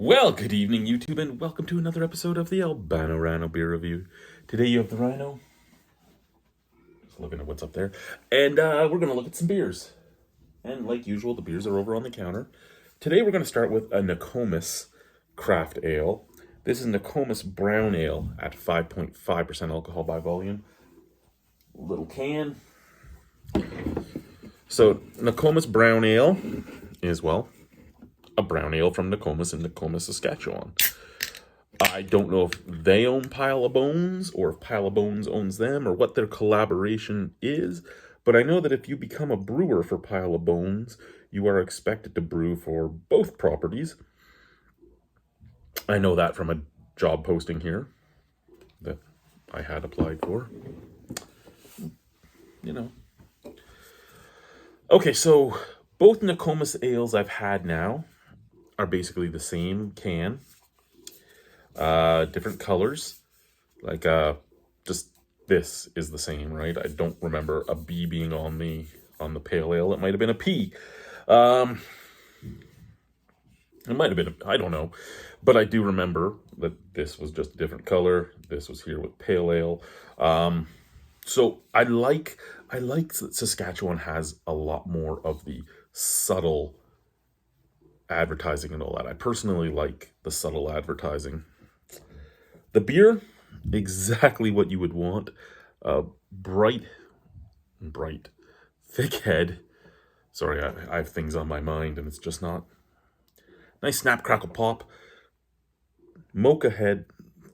Well, good evening, YouTube, and welcome to another episode of the Albino Rhino Beer Review. Today you have the Rhino. Just looking at what's up there. And we're going to look at some beers. And like usual, the beers are over on the counter. Today we're going to start with a Nokomis craft ale. This is Nokomis Brown Ale at 5.5% alcohol by volume. Little can. So, Nokomis Brown Ale is, well, a brown ale from Nokomis in Nokomis, Saskatchewan. I don't know if they own Pile of Bones or if Pile of Bones owns them or what their collaboration is, but I know that if you become a brewer for Pile of Bones, you are expected to brew for both properties. I know that from a job posting here that I had applied for. You know. Okay, so both Nokomis ales I've had now are basically the same can, different colors. Like just this is the same, right? I don't remember a B being on the pale ale. It might have been a P. It might have been I don't know, but I do remember that this was just a different color. This was here with pale ale. So I like that Saskatchewan has a lot more of the subtle advertising and all that. I personally like the subtle advertising. The beer, exactly what you would want. Bright, thick head. Sorry, I have things on my mind and it's just not. Nice snap, crackle, pop. Mocha head,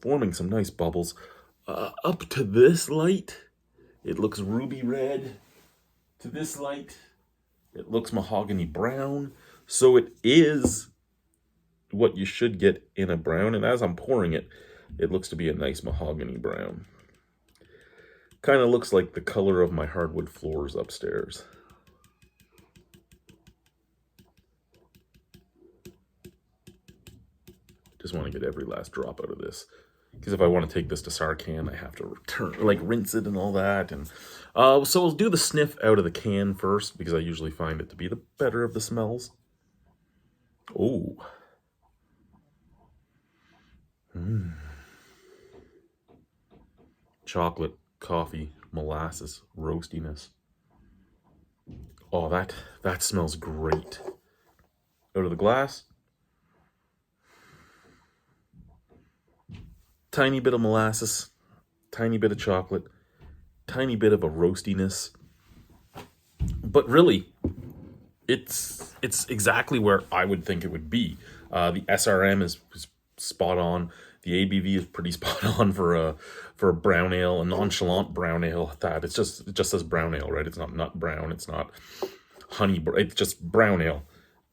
forming some nice bubbles. Up to this light, it looks ruby red. To this light, it looks mahogany brown. So it is what you should get in a brown. And as I'm pouring it, it looks to be a nice mahogany brown. Kind of looks like the color of my hardwood floors upstairs. Just want to get every last drop out of this. Because if I want to take this to Sarcan, I have to rinse it and all that. And so we'll do the sniff out of the can first, because I usually find it to be the better of the smells. Oh. Chocolate, coffee, molasses, roastiness. Oh, that smells great. Out of the glass. Tiny bit of molasses, tiny bit of chocolate, tiny bit of a roastiness. But really, it's exactly where I would think it would be. The SRM is spot on. The ABV is pretty spot on for a brown ale, a nonchalant brown ale at that. It just says brown ale, right? It's not nut brown. It's not honey. It's just brown ale,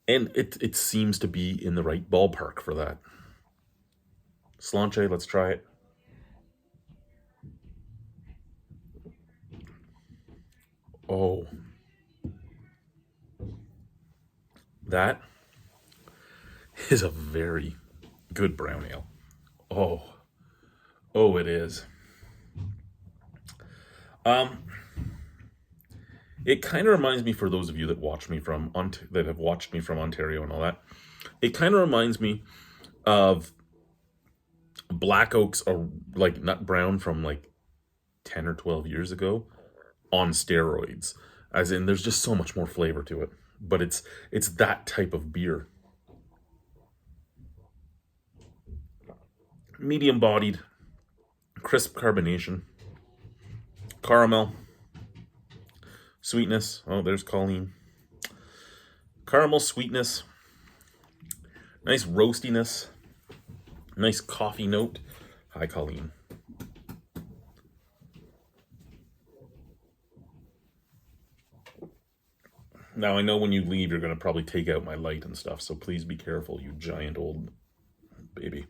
and it seems to be in the right ballpark for that. Slanche, let's try it. Oh, that is a very good brown ale. Oh, it is. It kind of reminds me, for those of you that watch me from that have watched me from Ontario and all that, it kind of reminds me of Black Oaks, or like nut brown from like 10 or 12 years ago on steroids. As in, there's just so much more flavor to it. But it's that type of beer. Medium bodied, crisp carbonation, caramel, sweetness. Oh, there's Colleen. Caramel sweetness, nice roastiness, nice coffee note. Hi, Colleen. Now, I know when you leave, you're going to probably take out my light and stuff, so please be careful, you giant old baby.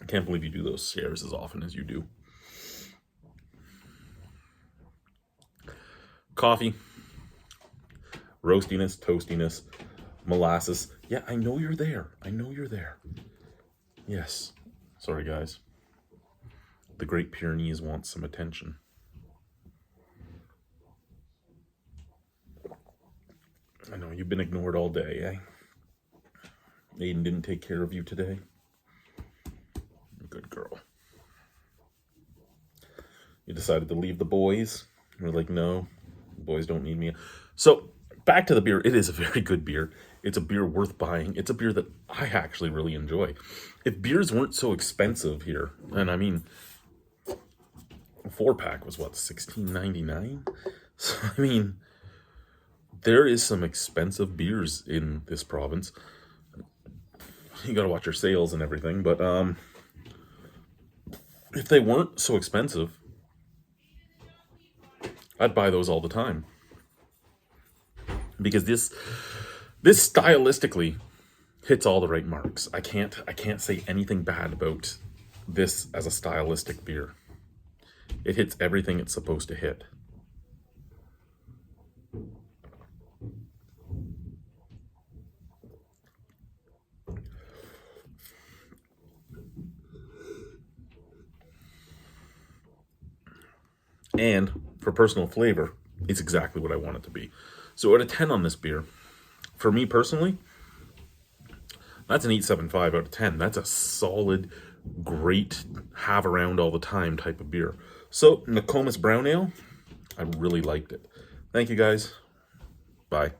I can't believe you do those stairs as often as you do. Coffee, roastiness, toastiness, molasses. Yeah, I know you're there. I know you're there. Yes. Sorry, guys. The Great Pyrenees wants some attention. I know you've been ignored all day, eh? Aiden didn't take care of you today? Good girl. You decided to leave the boys? We're like, no, the boys don't need me. So, back to the beer. It is a very good beer. It's a beer worth buying. It's a beer that I actually really enjoy. If beers weren't so expensive here, and I mean, a 4-pack was what, $16.99? So, I mean, there is some expensive beers in this province. You gotta watch your sales and everything, but if they weren't so expensive, I'd buy those all the time. Because this stylistically hits all the right marks. I can't say anything bad about this as a stylistic beer. It hits everything it's supposed to hit. And for personal flavor, it's exactly what I want it to be. So out of 10 on this beer, for me personally, that's an 8.75 out of 10. That's a solid, great, have around all the time type of beer. So Nokomis Brown Ale, I really liked it. Thank you guys. Bye.